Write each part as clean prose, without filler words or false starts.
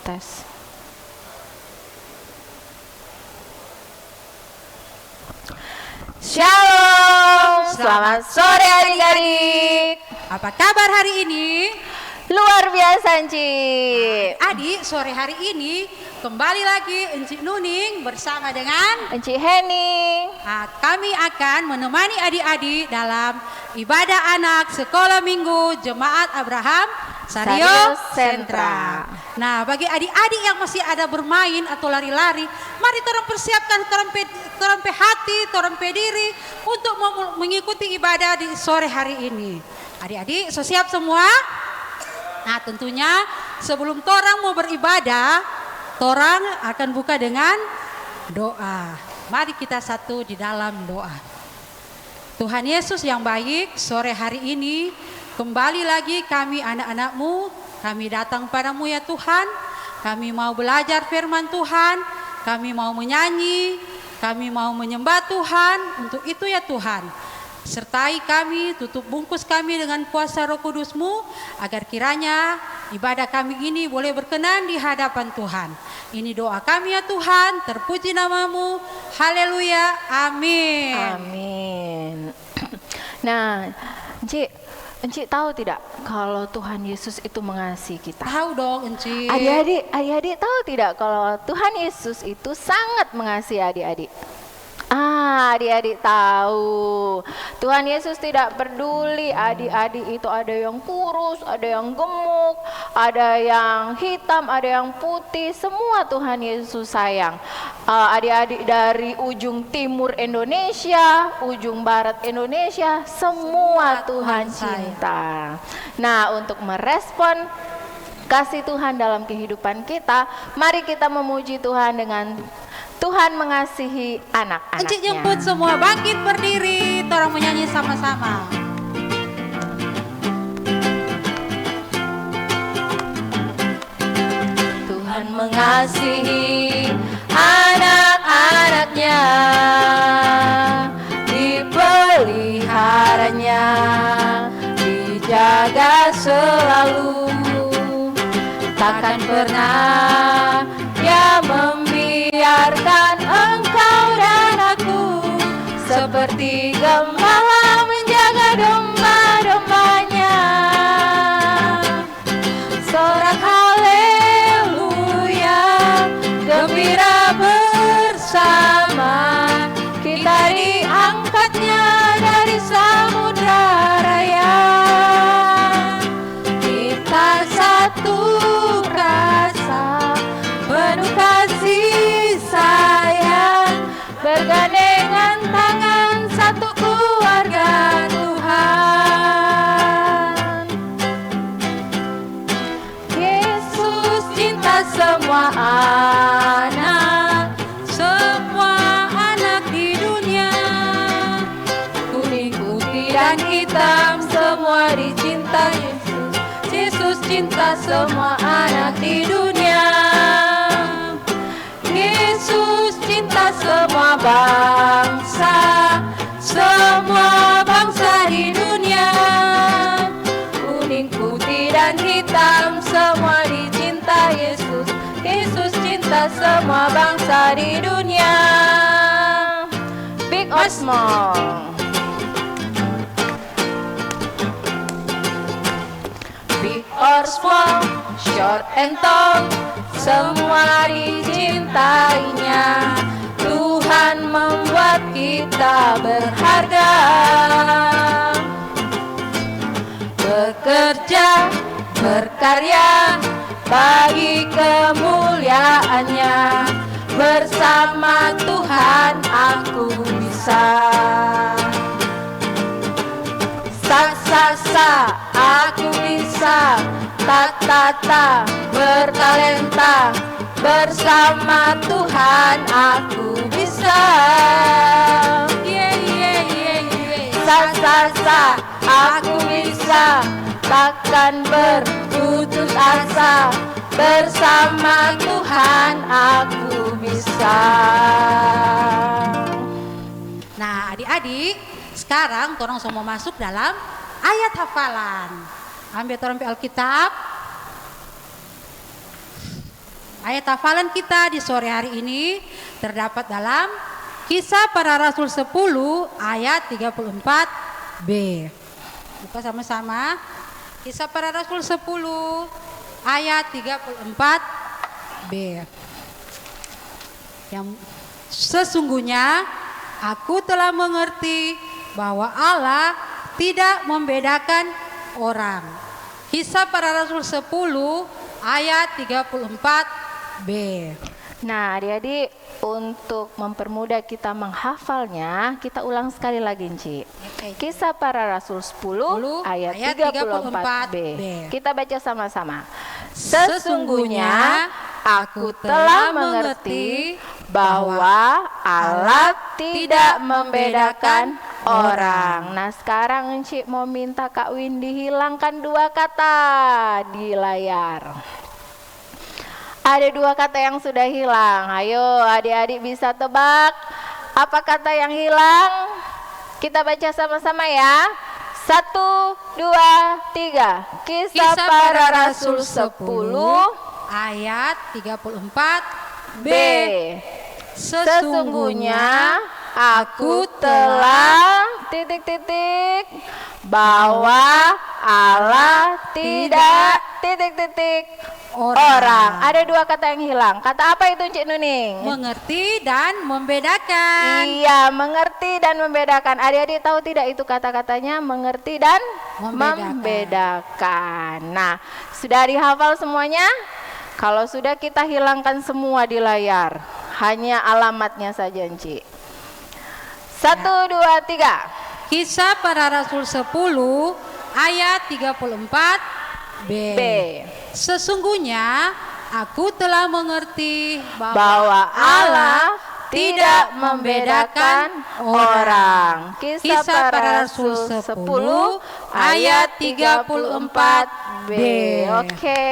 tes. Shalom, selamat sore adik-adik. Apa kabar hari ini? Luar biasa, Enci. Adik, sore hari ini kembali lagi Enci Nuning bersama dengan Enci Heni. kami akan menemani adik-adik dalam ibadah anak sekolah minggu Jemaat Abraham Sario Sentra. Nah, bagi adik-adik yang masih ada bermain atau lari-lari, mari torang persiapkan torang hati, torang diri untuk mengikuti ibadah di sore hari ini. Adik-adik, so siap semua? Nah, tentunya sebelum torang mau beribadah, torang akan buka dengan doa. Mari kita satu di dalam doa. Tuhan Yesus yang baik, sore hari ini kembali lagi kami anak-anak-Mu, kami datang padamu ya Tuhan. Kami mau belajar firman Tuhan, kami mau menyanyi, kami mau menyembah Tuhan. Untuk itu ya Tuhan, sertai kami, tutup bungkus kami dengan kuasa Roh Kudus-Mu, agar kiranya ibadah kami ini boleh berkenan di hadapan Tuhan. Ini doa kami ya Tuhan, terpuji nama-Mu, haleluya, amin. Amin. Nah, Enci tahu tidak kalau Tuhan Yesus itu mengasihi kita? Tahu dong Enci. Adik-adik tahu tidak kalau Tuhan Yesus itu sangat mengasihi adik-adik? Adik-adik tahu. Tuhan Yesus tidak peduli adik-adik itu ada yang kurus, ada yang gemuk, ada yang hitam, ada yang putih. Semua Tuhan Yesus sayang. Adik-adik dari ujung timur Indonesia, ujung barat Indonesia, semua Tuhan cinta. Nah, untuk merespon kasih Tuhan dalam kehidupan kita, mari kita memuji Tuhan dengan Tuhan mengasihi anak-anaknya. Enci jemput semua bangkit berdiri, torang menyanyi sama-sama. Tuhan mengasihi anak-anaknya, dipeliharanya, dijaga selalu. Takkan pernah Dia membiarkan engkau dan aku seperti gembala menjaga domba-dombanya. Sorak haleluya, gembira bersama, kita diangkatnya dari samudra raya. Kita satu rasa, penuh kasih sayang, bergandengan tangan satu keluarga Tuhan. Yesus cinta semua anak di dunia. kuning, putih dan hitam, semua dicinta Yesus. Yesus cinta semua anak di dunia. Yesus cinta semua bangsa di dunia. Kuning, putih dan hitam, semua dicinta Yesus. Yesus cinta semua bangsa di dunia. Big or small? Big or small, short and tall, semua dicintainya. Tuhan membuat kita berharga, bekerja, berkarya bagi kemuliaannya. Bersama Tuhan aku bisa. Sa, aku bisa. Ta, bertalenta. Bersama Tuhan aku bisa. Sa, aku bisa. Takkan berputus asa. Bersama Tuhan aku bisa. Nah, adik-adik, sekarang torang semua masuk dalam ayat hafalan. Ambil torang Alkitab. Ayat hafalan kita di sore hari ini terdapat dalam Kisah Para Rasul 10 ayat 34b. Buka sama-sama. Kisah Para Rasul 10 ayat 34b. Yang sesungguhnya aku telah mengerti bahwa Allah tidak membedakan orang. Kisah Para Rasul 10 ayat 34b. Nah, adik-adik, untuk mempermudah kita menghafalnya, kita ulang sekali lagi, Enci. Kisah Para Rasul 10 ayat 34b. Kita baca sama-sama. Sesungguhnya aku telah mengerti bahwa Allah tidak membedakan orang. Nah, sekarang Enci mau minta Kak Windy hilangkan 2 kata di layar. Ada 2 kata yang sudah hilang. Ayo adik-adik bisa tebak apa kata yang hilang? Kita baca sama-sama ya. 1, 2, 3. Kisah Para Rasul 10 ayat 34b. Sesungguhnya aku telah bahwa Allah tidak orang. Ada 2 kata yang hilang. Kata apa itu, Cik Nuning? Mengerti dan membedakan. Iya, mengerti dan membedakan. Adik-adik tahu tidak itu kata-katanya? Mengerti dan membedakan. Nah, sudah dihafal semuanya? Kalau sudah, kita hilangkan semua di layar. Hanya alamatnya saja, Cik. 1, 2, 3. Kisah Para Rasul 10 ayat 34b. Sesungguhnya aku telah mengerti bahwa Allah tidak membedakan orang. Kisah Para Rasul 10 ayat 34b. Oke,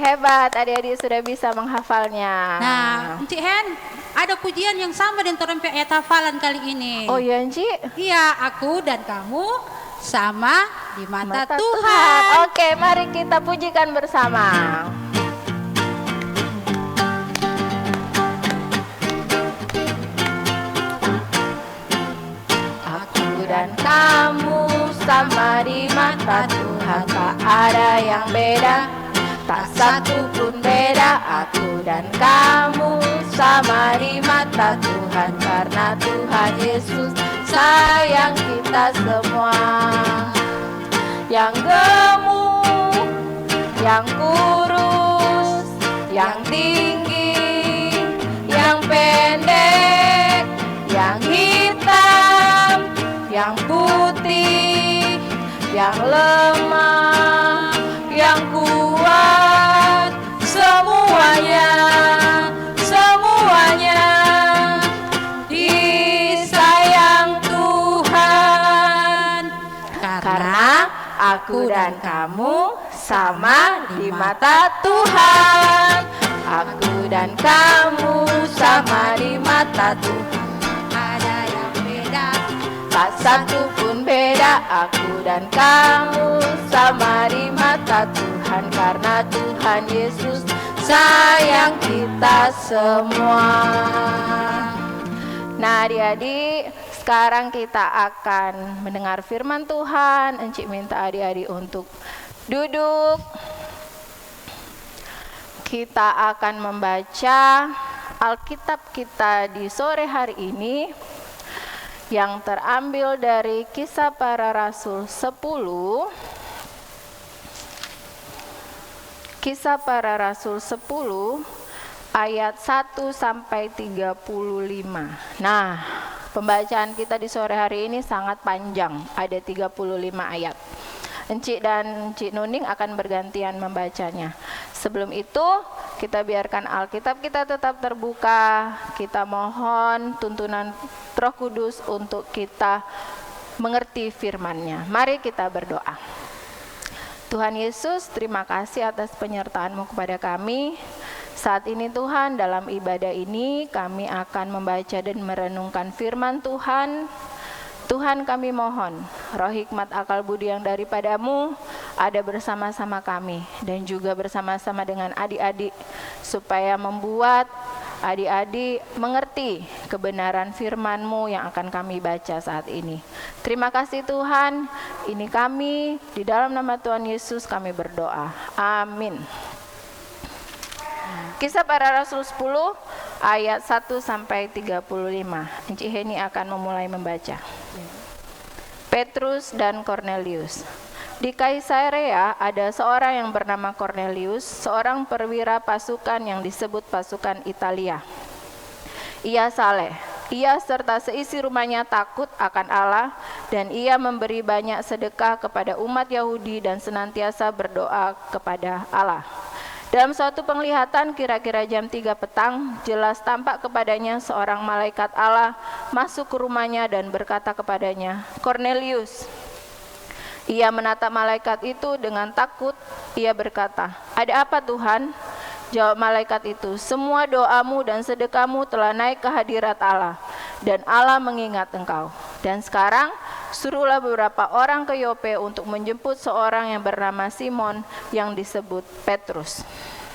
hebat, adik-adik sudah bisa menghafalnya. Nah, Cik Hen, ada pujian yang sama dengan torempe ayat hafalan kali ini. Oh iya, Cik? Iya, aku dan kamu sama di mata Tuhan. Oke, mari kita pujikan bersama. Aku dan kamu sama di mata Tuhan, tak ada yang beda, tak satu pun beda. Aku dan kamu sama di mata Tuhan, karena Tuhan Yesus sayang kita semua. Yang gemuk, yang kurus, yang tinggi, yang pendek, yang hitam, yang putih, yang lemah, yang kuat, semuanya disayang Tuhan. Karena aku dan kamu sama di mata Tuhan. Aku dan kamu sama di mata Tuhan. Ada yang beda, Tak satu pun beda. Aku dan kamu sama di mata Tuhan, karena Tuhan Yesus sayang kita semua. Nah, adik-adik, sekarang kita akan mendengar firman Tuhan. Encik minta adik-adik untuk duduk. Kita akan membaca Alkitab kita di sore hari ini yang terambil dari Kisah Para Rasul 10. Kisah Para Rasul 10 ayat 1 sampai 35. Nah, pembacaan kita di sore hari ini sangat panjang, ada 35 ayat. Encik dan Cik Nuning akan bergantian membacanya. Sebelum itu, kita biarkan Alkitab kita tetap terbuka. Kita mohon tuntunan Roh Kudus untuk kita mengerti firman-Nya. Mari kita berdoa. Tuhan Yesus, terima kasih atas penyertaan-Mu kepada kami. Saat ini Tuhan, dalam ibadah ini kami akan membaca dan merenungkan firman Tuhan. Tuhan, kami mohon roh hikmat akal budi yang daripada-Mu ada bersama-sama kami dan juga bersama-sama dengan adik-adik supaya membuat adik-adik mengerti kebenaran firman-Mu yang akan kami baca saat ini. Terima kasih Tuhan, ini kami di dalam nama Tuhan Yesus kami berdoa. Amin. Kisah Para Rasul 10 ayat 1 sampai 35. Enci Heni akan memulai membaca. Petrus dan Kornelius. Di Kaisarea ada seorang yang bernama Kornelius, seorang perwira pasukan yang disebut pasukan Italia. Ia saleh, ia serta seisi rumahnya takut akan Allah, dan ia memberi banyak sedekah kepada umat Yahudi dan senantiasa berdoa kepada Allah. Dalam suatu penglihatan kira-kira jam 3 petang, jelas tampak kepadanya seorang malaikat Allah masuk ke rumahnya dan berkata kepadanya, "Kornelius." Ia menatap malaikat itu dengan takut. Ia berkata, "Ada apa Tuhan?" Jawab malaikat itu, "Semua doamu dan sedekahmu telah naik ke hadirat Allah, dan Allah mengingat engkau. Dan sekarang suruhlah beberapa orang ke Yope untuk menjemput seorang yang bernama Simon yang disebut Petrus.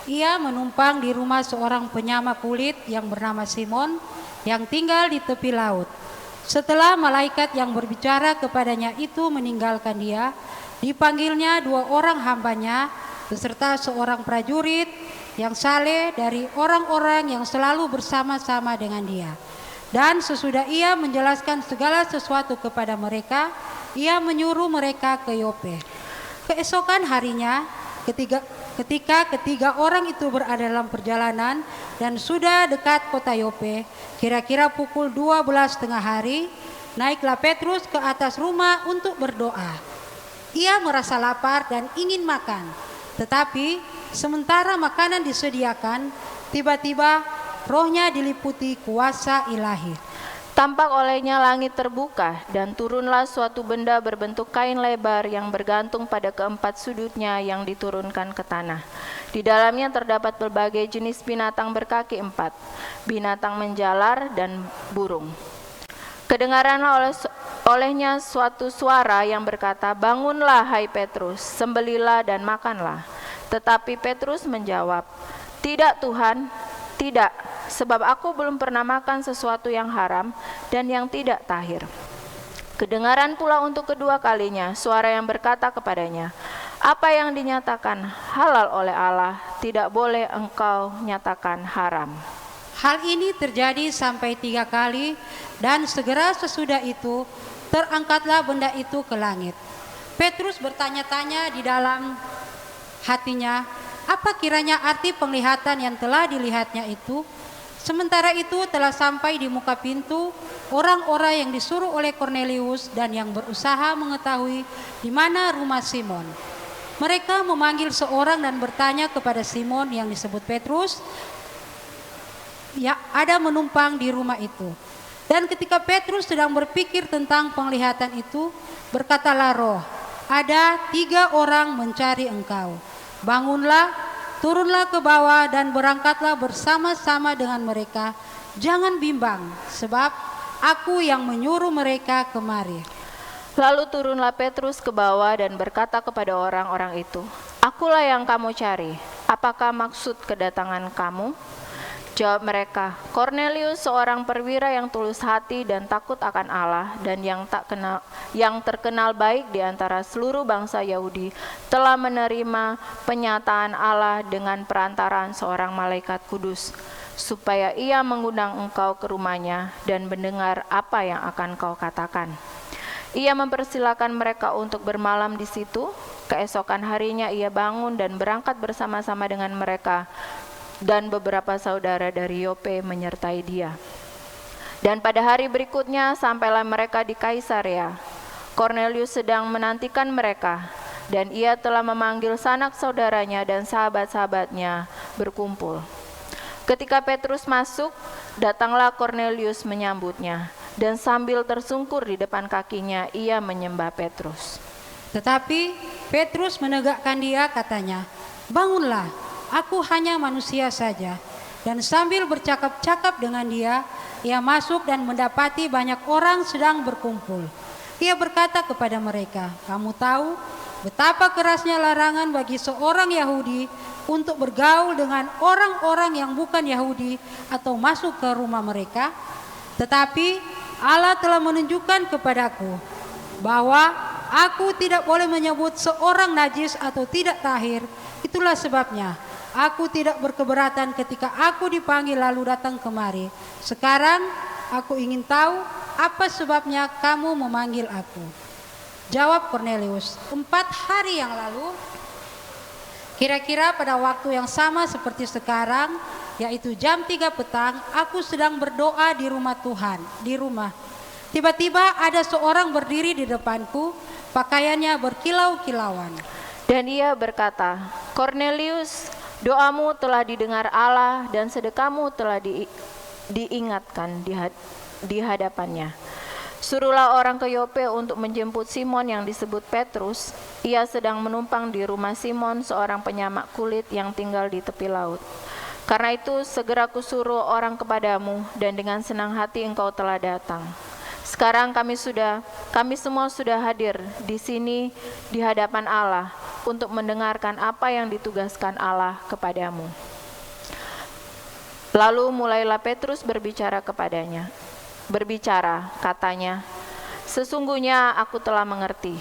Ia menumpang di rumah seorang penyama kulit yang bernama Simon yang tinggal di tepi laut. Setelah malaikat yang berbicara kepadanya itu meninggalkan dia, dipanggilnya 2 orang hambanya beserta seorang prajurit yang saleh dari orang-orang yang selalu bersama-sama dengan dia. Dan sesudah ia menjelaskan segala sesuatu kepada mereka, ia menyuruh mereka ke Yope. Keesokan harinya, ketika ketiga orang itu berada dalam perjalanan dan sudah dekat kota Yope, kira-kira pukul 12 tengah hari, naiklah Petrus ke atas rumah untuk berdoa. Ia merasa lapar dan ingin makan, tetapi sementara makanan disediakan, tiba-tiba rohnya diliputi kuasa ilahi. Tampak olehnya langit terbuka dan turunlah suatu benda berbentuk kain lebar yang bergantung pada keempat sudutnya yang diturunkan ke tanah. Di dalamnya terdapat berbagai jenis binatang berkaki 4, binatang menjalar dan burung. Kedengaranlah olehnya suatu suara yang berkata, "Bangunlah hai Petrus, sembelilah dan makanlah." Tetapi Petrus menjawab, "Tidak Tuhan, tidak, sebab aku belum pernah makan sesuatu yang haram dan yang tidak tahir." Kedengaran pula untuk kedua kalinya suara yang berkata kepadanya, "Apa yang dinyatakan halal oleh Allah, tidak boleh engkau nyatakan haram." Hal ini terjadi sampai 3 kali, dan segera sesudah itu terangkatlah benda itu ke langit. Petrus bertanya-tanya di dalam hatinya, apa kiranya arti penglihatan yang telah dilihatnya itu? Sementara itu telah sampai di muka pintu orang-orang yang disuruh oleh Kornelius dan yang berusaha mengetahui di mana rumah Simon. Mereka memanggil seorang dan bertanya kepada Simon yang disebut Petrus, ya ada menumpang di rumah itu. Dan ketika Petrus sedang berpikir tentang penglihatan itu, berkatalah roh, "Ada 3 orang mencari engkau. Bangunlah, turunlah ke bawah dan berangkatlah bersama-sama dengan mereka. Jangan bimbang, sebab aku yang menyuruh mereka kemari." Lalu turunlah Petrus ke bawah dan berkata kepada orang-orang itu, "Akulah yang kamu cari. Apakah maksud kedatangan kamu?" Jawab mereka, "Kornelius, seorang perwira yang tulus hati dan takut akan Allah dan yang terkenal baik di antara seluruh bangsa Yahudi, telah menerima penyataan Allah dengan perantaraan seorang malaikat kudus, supaya ia mengundang engkau ke rumahnya dan mendengar apa yang akan kau katakan." Ia mempersilakan mereka untuk bermalam di situ. Keesokan harinya ia bangun dan berangkat bersama-sama dengan mereka, dan beberapa saudara dari Yope menyertai dia. Dan pada hari berikutnya sampailah mereka di Kaisarea. Kornelius sedang menantikan mereka, dan ia telah memanggil sanak saudaranya dan sahabat-sahabatnya berkumpul. Ketika Petrus masuk, datanglah Kornelius menyambutnya, dan sambil tersungkur di depan kakinya, ia menyembah Petrus. Tetapi Petrus menegakkan dia, katanya, "Bangunlah, aku hanya manusia saja." Dan sambil bercakap-cakap dengan dia, ia masuk dan mendapati banyak orang sedang berkumpul. Ia berkata kepada mereka, "Kamu tahu betapa kerasnya larangan bagi seorang Yahudi untuk bergaul dengan orang-orang yang bukan Yahudi atau masuk ke rumah mereka. Tetapi Allah telah menunjukkan kepadaku bahwa aku tidak boleh menyebut seorang najis atau tidak tahir. Itulah sebabnya aku tidak berkeberatan ketika aku dipanggil lalu datang kemari. Sekarang aku ingin tahu apa sebabnya kamu memanggil aku. Jawab Kornelius, 4 hari yang lalu, kira-kira pada waktu yang sama seperti sekarang, yaitu jam 3 petang, aku sedang berdoa di rumah Tuhan, di rumah. Tiba-tiba ada seorang berdiri di depanku, pakaiannya berkilau-kilauan. Dan ia berkata, Kornelius, doamu telah didengar Allah dan sedekahmu telah diingatkan di hadapannya. Suruhlah orang ke Yope untuk menjemput Simon yang disebut Petrus. Ia sedang menumpang di rumah Simon, seorang penyamak kulit yang tinggal di tepi laut. Karena itu segera kusuruh orang kepadamu, dan dengan senang hati engkau telah datang. Sekarang kami semua sudah hadir di sini di hadapan Allah untuk mendengarkan apa yang ditugaskan Allah kepadamu. Lalu mulailah Petrus berbicara kepadanya. Katanya, sesungguhnya aku telah mengerti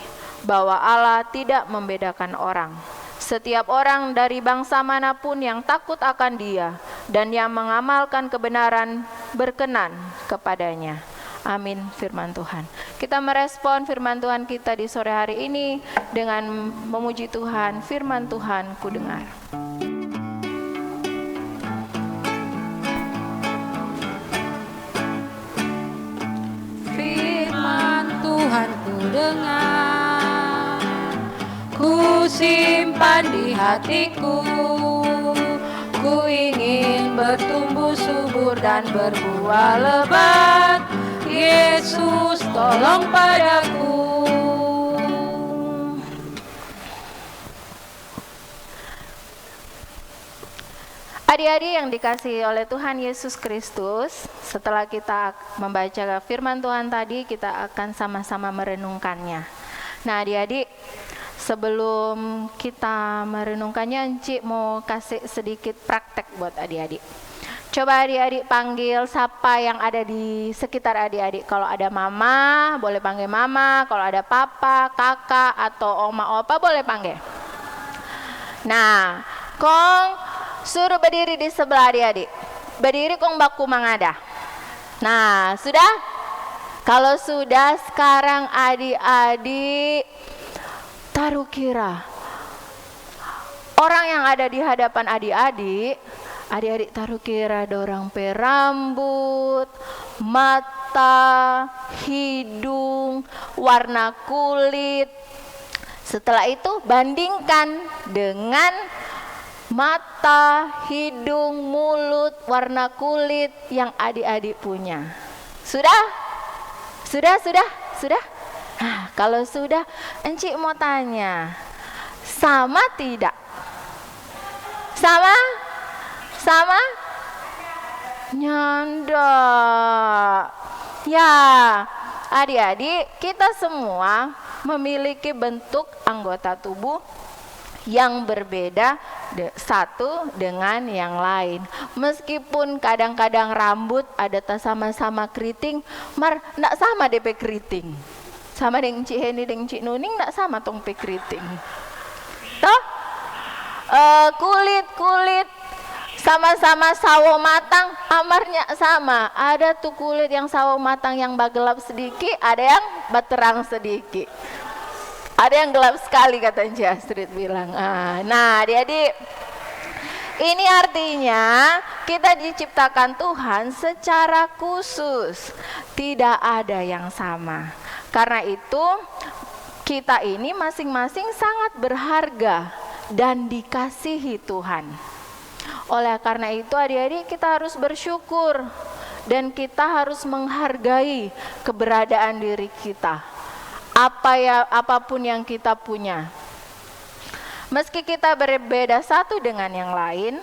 bahwa Allah tidak membedakan orang. Setiap orang dari bangsa manapun yang takut akan Dia dan yang mengamalkan kebenaran berkenan kepadanya. Amin, firman Tuhan. Kita merespon firman Tuhan kita di sore hari ini dengan memuji Tuhan. Firman Tuhan ku dengar. Tuhan ku dengar, ku simpan di hatiku, ku ingin bertumbuh subur dan berbuah lebat. Yesus tolong padaku. Adik-adik yang dikasihi oleh Tuhan Yesus Kristus, setelah kita membaca firman Tuhan tadi, kita akan sama-sama merenungkannya. Nah adik-adik, sebelum kita merenungkannya, Encik mau kasih sedikit praktek buat adik-adik. Coba adik-adik panggil siapa yang ada di sekitar adik-adik. Kalau ada mama, boleh panggil mama. Kalau ada papa, kakak, atau oma, opa, boleh panggil. Nah, kong suruh berdiri di sebelah adik-adik. Berdiri kong baku mangada. Nah, sudah? Kalau sudah, sekarang adik-adik taruh kira. Orang yang ada di hadapan adik-adik taruh kira dorang pe rambut, mata, hidung, warna kulit. Setelah itu bandingkan dengan mata, hidung, mulut, warna kulit yang adik-adik punya. Sudah? Nah, kalau sudah, Encik mau tanya, sama tidak? Sama? Nyanda. Ya, adik-adik, kita semua memiliki bentuk anggota tubuh yang berbeda satu dengan yang lain. Meskipun kadang-kadang rambut ada sama-sama keriting, mar ndak sama DP keriting. Sama dengan Cik Heni dengan Cik Nuning ndak sama tong pe keriting. Toh? Kulit sama-sama sawo matang, amarnya sama. Ada tuh kulit yang sawo matang yang bagelap sedikit, ada yang baterang sedikit. Ada yang gelap sekali kata Encik Astrid bilang. Nah, adik-adik, ini artinya kita diciptakan Tuhan secara khusus. Tidak ada yang sama. Karena itu kita ini masing-masing sangat berharga dan dikasihi Tuhan. Oleh karena itu adik-adik kita harus bersyukur dan kita harus menghargai keberadaan diri kita. Apapun yang kita punya. Meski kita berbeda satu dengan yang lain,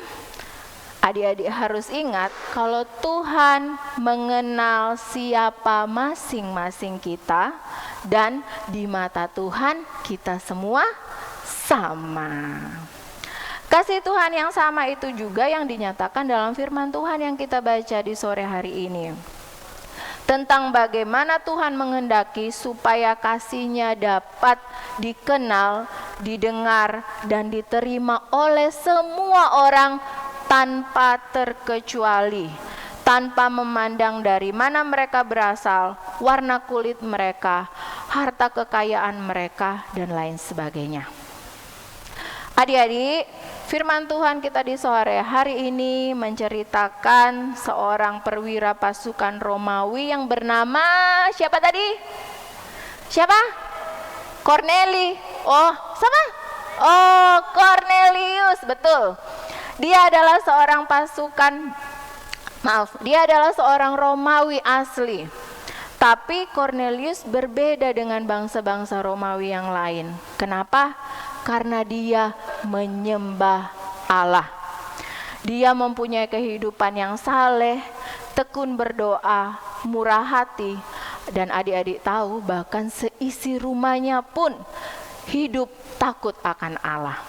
adik-adik harus ingat kalau Tuhan mengenal siapa masing-masing kita dan di mata Tuhan kita semua sama. Kasih Tuhan yang sama itu juga yang dinyatakan dalam firman Tuhan yang kita baca di sore hari ini. Tentang bagaimana Tuhan menghendaki supaya kasih-Nya dapat dikenal, didengar, dan diterima oleh semua orang tanpa terkecuali, tanpa memandang dari mana mereka berasal, warna kulit mereka, harta kekayaan mereka, dan lain sebagainya. Adik-adik, firman Tuhan kita di sore hari ini menceritakan seorang perwira pasukan Romawi yang bernama siapa tadi? Siapa? Corneli. Oh, sama? Oh, Cornelius, betul. Dia adalah seorang dia adalah seorang Romawi asli. Tapi Cornelius berbeda dengan bangsa-bangsa Romawi yang lain. Kenapa? Karena dia menyembah Allah. Dia mempunyai kehidupan yang saleh, tekun berdoa, murah hati, dan adik-adik tahu bahkan seisi rumahnya pun hidup takut akan Allah.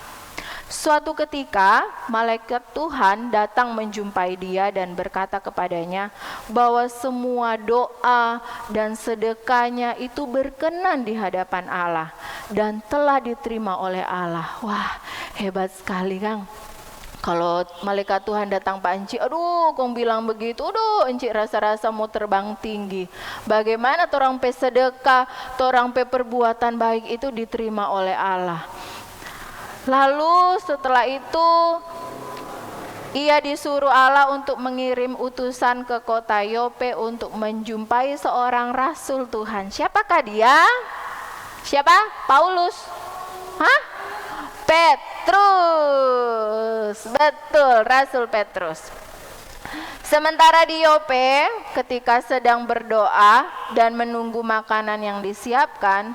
Suatu ketika malaikat Tuhan datang menjumpai dia dan berkata kepadanya bahwa semua doa dan sedekahnya itu berkenan di hadapan Allah dan telah diterima oleh Allah. Wah, hebat sekali, Kang. Kalau malaikat Tuhan datang Pak Enci, aduh kong bilang begitu, aduh Enci rasa-rasa mau terbang tinggi. Bagaimana torang pe sedekah, torang pe perbuatan baik itu diterima oleh Allah. Lalu setelah itu ia disuruh Allah untuk mengirim utusan ke kota Yope untuk menjumpai seorang rasul Tuhan. Siapakah dia? Siapa? Paulus? Hah? Petrus. Betul, Rasul Petrus. Sementara di Yope, ketika sedang berdoa dan menunggu makanan yang disiapkan,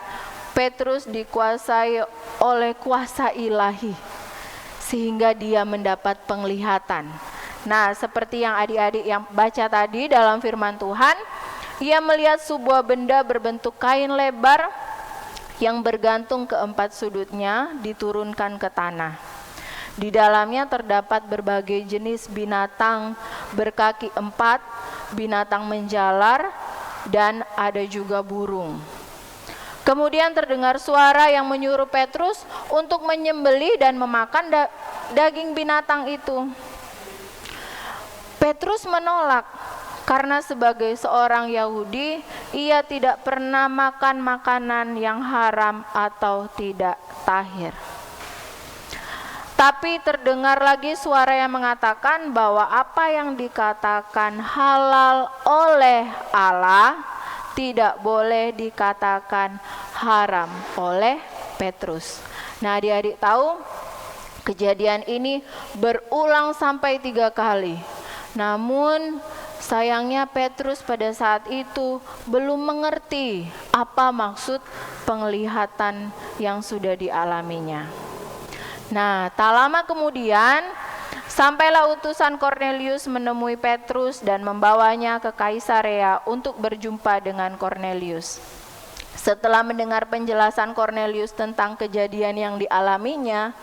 Petrus dikuasai oleh kuasa ilahi sehingga dia mendapat penglihatan. Nah, seperti yang adik-adik yang baca tadi dalam firman Tuhan, ia melihat sebuah benda berbentuk kain lebar yang bergantung ke empat sudutnya diturunkan ke tanah. Di dalamnya terdapat berbagai jenis binatang berkaki empat, binatang menjalar, dan ada juga burung. Kemudian terdengar suara yang menyuruh Petrus untuk menyembelih dan memakan daging binatang itu. Petrus menolak karena sebagai seorang Yahudi, ia tidak pernah makan makanan yang haram atau tidak tahir. Tapi terdengar lagi suara yang mengatakan bahwa apa yang dikatakan halal oleh Allah tidak boleh dikatakan haram oleh Petrus. Nah, adik-adik tahu kejadian ini berulang sampai 3 kali. Namun sayangnya Petrus pada saat itu belum mengerti apa maksud penglihatan yang sudah dialaminya. Nah, tak lama kemudian sampailah utusan Cornelius menemui Petrus dan membawanya ke Kaisarea untuk berjumpa dengan Cornelius. Setelah mendengar penjelasan Cornelius tentang kejadian yang dialaminya,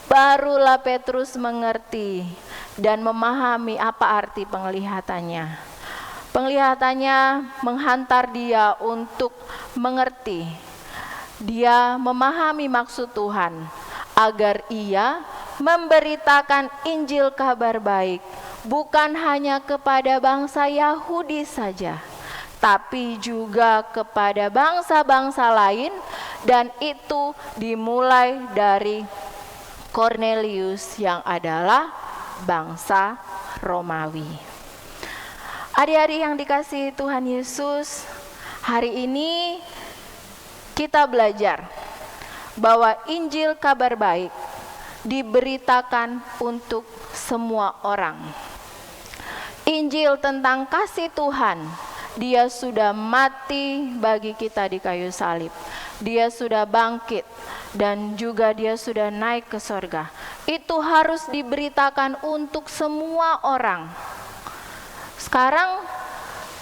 barulah Petrus mengerti dan memahami apa arti penglihatannya. Penglihatannya menghantar dia untuk mengerti. Dia memahami maksud Tuhan agar ia memberitakan Injil kabar baik bukan hanya kepada bangsa Yahudi saja, tapi juga kepada bangsa-bangsa lain, dan itu dimulai dari Cornelius yang adalah bangsa Romawi. Adik-adik yang dikasihi Tuhan Yesus, hari ini kita belajar bahwa Injil kabar baik diberitakan untuk semua orang. Injil tentang kasih Tuhan, Dia sudah mati bagi kita di kayu salib. Dia sudah bangkit dan juga Dia sudah naik ke sorga. Itu harus diberitakan untuk semua orang. Sekarang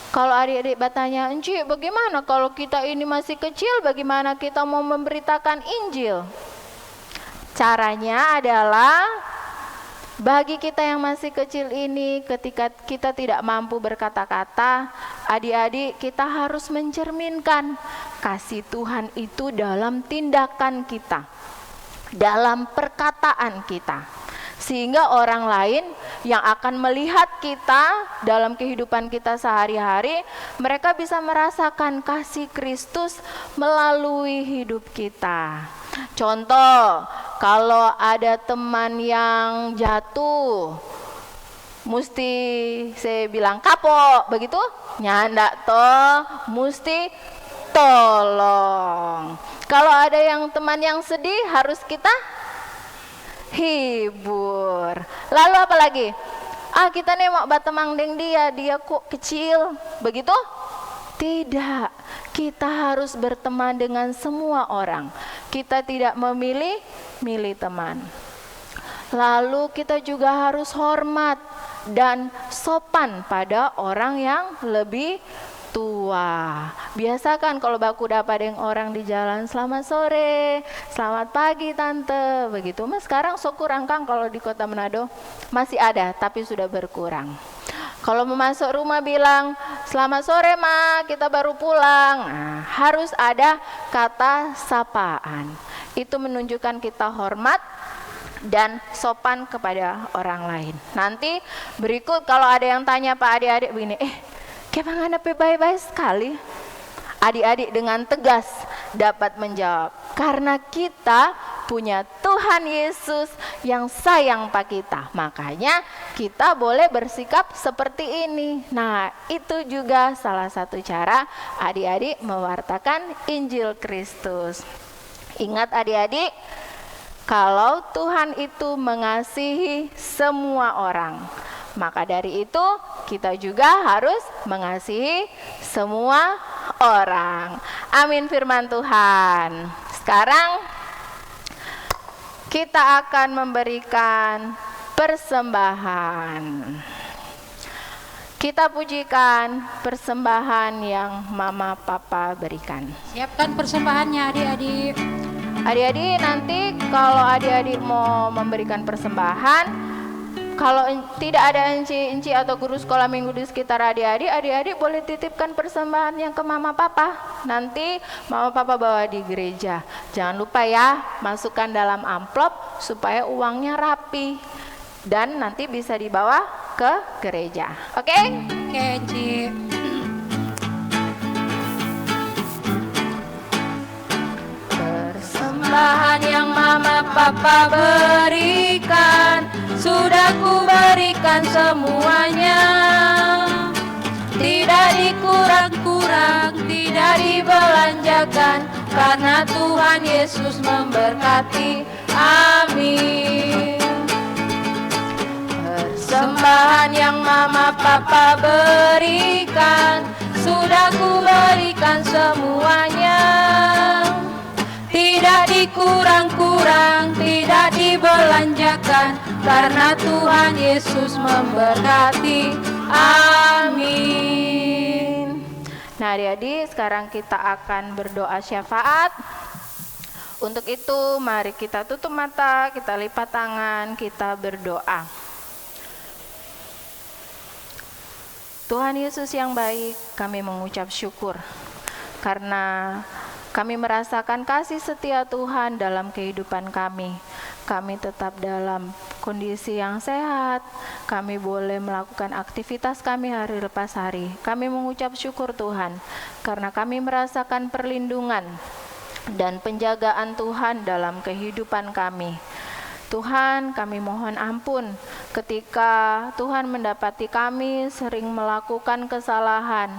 kalau adik-adik bertanya, Enci, bagaimana kalau kita ini masih kecil, bagaimana kita mau memberitakan Injil? Caranya adalah bagi kita yang masih kecil ini, ketika kita tidak mampu berkata-kata, adik-adik kita harus mencerminkan kasih Tuhan itu dalam tindakan kita, dalam perkataan kita, sehingga orang lain yang akan melihat kita dalam kehidupan kita sehari-hari, mereka bisa merasakan kasih Kristus melalui hidup kita. Contoh, kalau ada teman yang jatuh, mesti saya bilang kapok, begitu? Nyanda toh, mesti tolong. Kalau ada yang teman yang sedih, harus kita hibur. Lalu apa lagi? Kita nengok batemang deng dia kok kecil, begitu? Tidak, kita harus berteman dengan semua orang. Kita tidak memilih teman. Lalu kita juga harus hormat dan sopan pada orang yang lebih tua. Biasakan kalau baku dapat dengan orang di jalan, selamat sore, selamat pagi tante, begitu. Mas sekarang sok kurang Kang, kalau di Kota Manado masih ada tapi sudah berkurang. Kalau mau masuk rumah bilang selamat sore ma, kita baru pulang. Nah, harus ada kata sapaan. Itu menunjukkan kita hormat dan sopan kepada orang lain. Nanti berikut kalau ada yang tanya Pak adik-adik begini, kemana baik-baik sekali? Adik-adik dengan tegas dapat menjawab, karena kita punya Tuhan Yesus yang sayang Pak kita, makanya kita boleh bersikap seperti ini. Nah, itu juga salah satu cara adik-adik mewartakan Injil Kristus. Ingat adik-adik, kalau Tuhan itu mengasihi semua orang, maka dari itu kita juga harus mengasihi semua orang. Amin firman Tuhan. Sekarang kita akan memberikan persembahan. Kita pujikan persembahan yang Mama Papa berikan. Siapkan persembahannya adik-adik. Adik-adik nanti kalau adik-adik mau memberikan persembahan, kalau tidak ada enci atau guru sekolah minggu di sekitar adik-adik boleh titipkan persembahan yang ke Mama Papa. Nanti Mama Papa bawa di gereja. Jangan lupa ya, masukkan dalam amplop supaya uangnya rapi. Dan nanti bisa dibawa ke gereja. Oke? Oke, Enci. Persembahan yang Mama Papa berikan, sudah ku berikan semuanya. Tidak dikurang-kurang, tidak dibelanjakan, karena Tuhan Yesus memberkati. Amin. Persembahan yang Mama Papa berikan, sudah ku berikan semuanya. Tidak dikurang-kurang, tidak dibelanjakan, karena Tuhan Yesus memberkati. Amin. Nah adik-adik, sekarang kita akan berdoa syafaat. Untuk itu mari kita tutup mata, kita lipat tangan, kita berdoa. Tuhan Yesus yang baik, kami mengucap syukur karena kami merasakan kasih setia Tuhan dalam kehidupan kami. Kami tetap dalam kondisi yang sehat. Kami boleh melakukan aktivitas kami hari lepas hari. Kami mengucap syukur Tuhan karena kami merasakan perlindungan dan penjagaan Tuhan dalam kehidupan kami. Tuhan, kami mohon ampun ketika Tuhan mendapati kami sering melakukan kesalahan.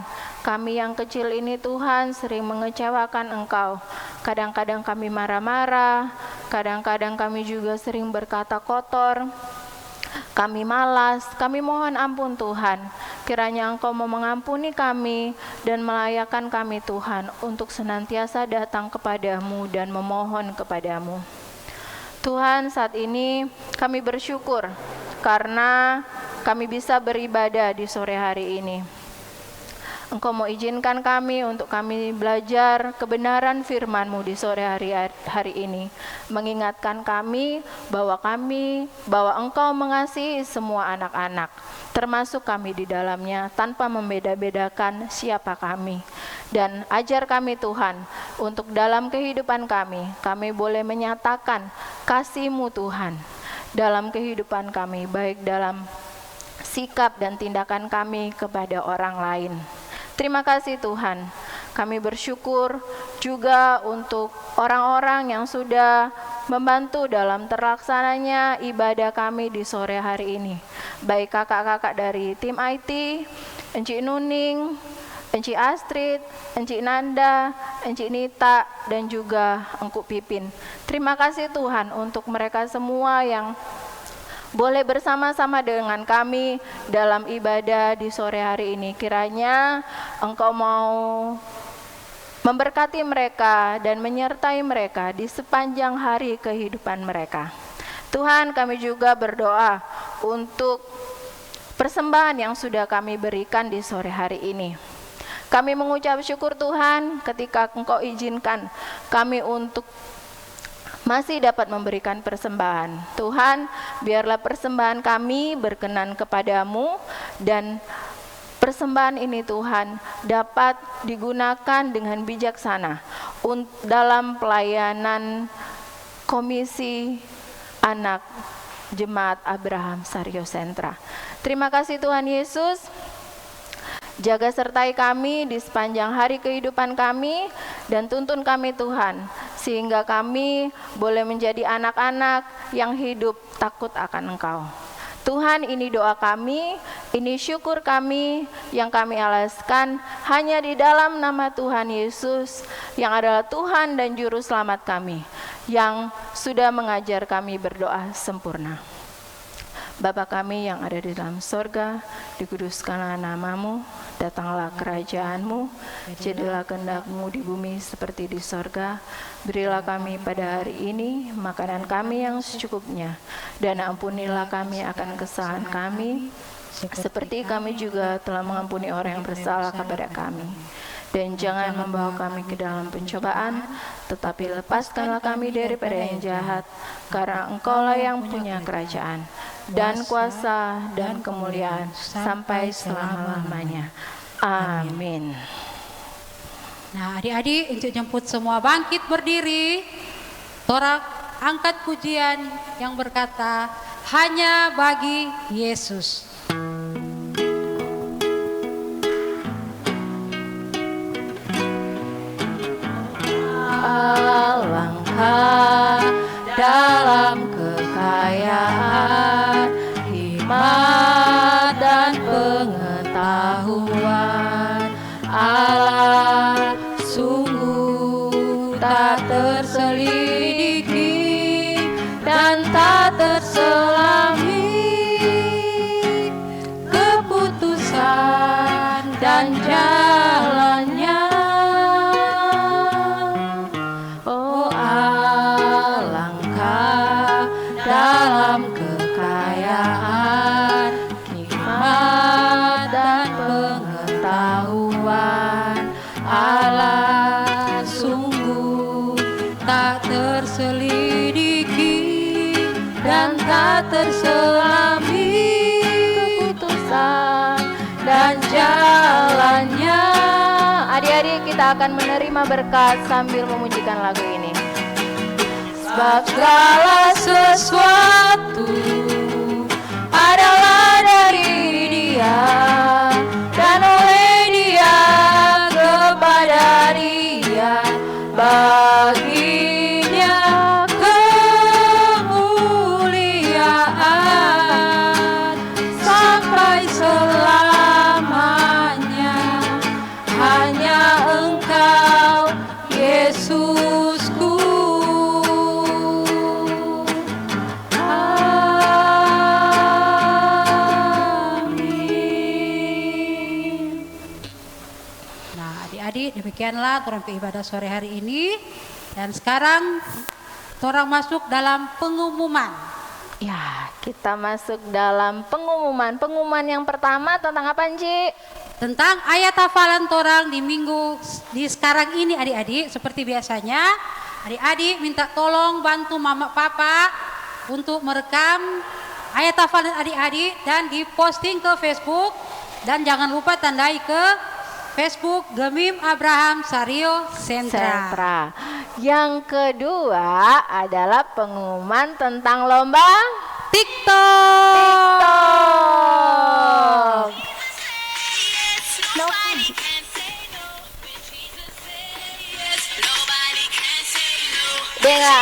Kami yang kecil ini Tuhan sering mengecewakan Engkau. Kadang-kadang kami marah-marah, kadang-kadang kami juga sering berkata kotor. Kami malas, kami mohon ampun Tuhan. Kiranya Engkau mau mengampuni kami dan melayakkan kami Tuhan untuk senantiasa datang kepadamu dan memohon kepadamu. Tuhan, saat ini kami bersyukur karena kami bisa beribadah di sore hari ini. Engkau mau izinkan kami untuk kami belajar kebenaran firman-Mu di sore hari ini. Mengingatkan kami bahwa Engkau mengasihi semua anak-anak, termasuk kami di dalamnya, tanpa membeda-bedakan siapa kami. Dan ajar kami Tuhan, untuk dalam kehidupan kami boleh menyatakan kasih-Mu Tuhan dalam kehidupan kami, baik dalam sikap dan tindakan kami kepada orang lain. Terima kasih Tuhan, kami bersyukur juga untuk orang-orang yang sudah membantu dalam terlaksananya ibadah kami di sore hari ini. Baik kakak-kakak dari tim IT, Encik Nuning, Encik Astrid, Encik Nanda, Encik Nita, dan juga Engku Pipin. Terima kasih Tuhan untuk mereka semua yang boleh bersama-sama dengan kami dalam ibadah di sore hari ini. Kiranya Engkau mau memberkati mereka dan menyertai mereka di sepanjang hari kehidupan mereka. Tuhan, kami juga berdoa untuk persembahan yang sudah kami berikan di sore hari ini. Kami mengucap syukur Tuhan ketika Engkau izinkan kami untuk masih dapat memberikan persembahan. Tuhan, biarlah persembahan kami berkenan kepadamu, dan persembahan ini Tuhan dapat digunakan dengan bijaksana dalam pelayanan Komisi Anak Jemaat Abraham Sario Sentra. Terima kasih Tuhan Yesus. Jaga sertai kami di sepanjang hari kehidupan kami, dan tuntun kami Tuhan, sehingga kami boleh menjadi anak-anak yang hidup takut akan Engkau. Tuhan, ini doa kami, ini syukur kami yang kami alaskan hanya di dalam nama Tuhan Yesus, yang adalah Tuhan dan Juru Selamat kami, yang sudah mengajar kami berdoa sempurna. Bapa kami yang ada di dalam sorga, dikuduskanlah namamu, datanglah kerajaan-Mu, jadilah kehendak-Mu di bumi seperti di sorga. Berilah kami pada hari ini makanan kami yang secukupnya, dan ampunilah kami akan kesalahan kami, seperti kami juga telah mengampuni orang yang bersalah kepada kami. Dan jangan membawa kami ke dalam pencobaan, tetapi lepaskanlah kami daripada yang jahat, karena Engkaulah yang punya kerajaan, dan kuasa, dan kemuliaan, sampai selama-lamanya. Amin. Nah, adik-adik, untuk jemput semua bangkit berdiri, Torak angkat pujian yang berkata, hanya bagi Yesus. Alangkah dalam kekayaan, hikmat dan pengetahuan Allah, sungguh tak terselidiki dan tak terselami. Keputusan dan jalannya, dalam kekayaan, hikmat dan pengetahuan Allah, sungguh tak terselidiki dan tak terselami. Keputusan dan jalannya. Adik-adik, kita akan menerima berkat sambil memujikan lagu ini. Sebab segala sesuatu adalah dari Dia, dan oleh Dia, kepada Dia, baginya kemuliaan sampai selamanya. Hanya Engkau Yesusku. Demikianlah torang ibadah sore hari ini. Dan sekarang torang masuk dalam pengumuman. Ya, kita masuk dalam pengumuman. Pengumuman yang pertama tentang apa, Ci? tentang ayat hafalan torang di minggu di sekarang ini adik-adik. Seperti biasanya, adik-adik minta tolong bantu mama papa untuk merekam ayat hafalan adik-adik dan diposting ke Facebook. Dan jangan lupa tandai ke Facebook Gemim Abraham Sario Sentra. Yang kedua adalah pengumuman tentang lomba TikTok.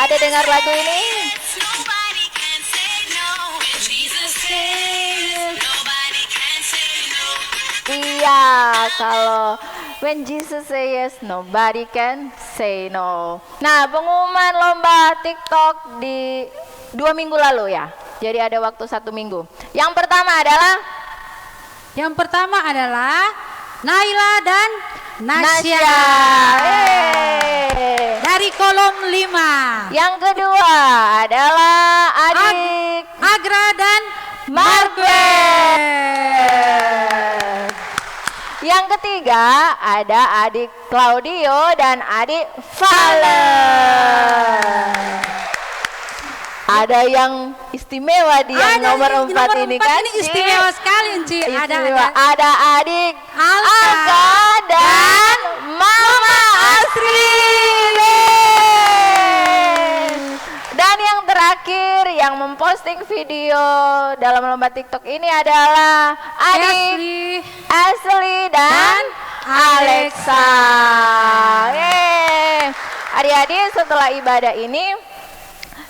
Ada dengar lagu ini? Iya, kalau when Jesus say yes, nobody can say no. Nah, pengumuman lomba TikTok di 2 minggu lalu ya. Jadi ada waktu 1 minggu. Yang pertama adalah Naila dan Nasya. Dari kolom 5. Yang kedua adalah adik Agra dan Margaret. Yang ketiga ada adik Claudio dan adik Valen. Ada yang istimewa di yang nomor 4 ini kan? Ini istimewa sekali, Enci. Ada adik Alka dan Mama Asri. Dan yang terakhir yang memposting video dalam lomba TikTok ini adalah adik Ashley dan Alexa. Adik-adik, setelah ibadah ini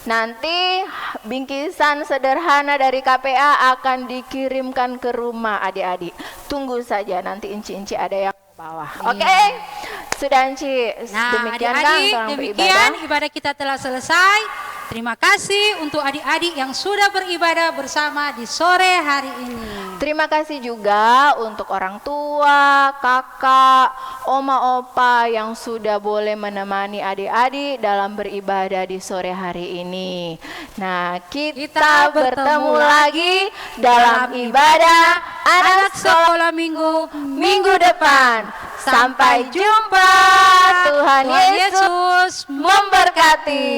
nanti bingkisan sederhana dari KPA akan dikirimkan ke rumah adik-adik. Tunggu saja, nanti Inci-Inci ada yang bawah. Oke? Sudah Inci, demikian adik-adik, kan demikian ibadah kita telah selesai. Terima kasih untuk adik-adik yang sudah beribadah bersama di sore hari ini. Terima kasih juga untuk orang tua, kakak, oma, opa yang sudah boleh menemani adik-adik dalam beribadah di sore hari ini. Nah, kita bertemu lagi dalam ibadah anak sekolah minggu depan. Sampai jumpa. Tuhan Yesus memberkati.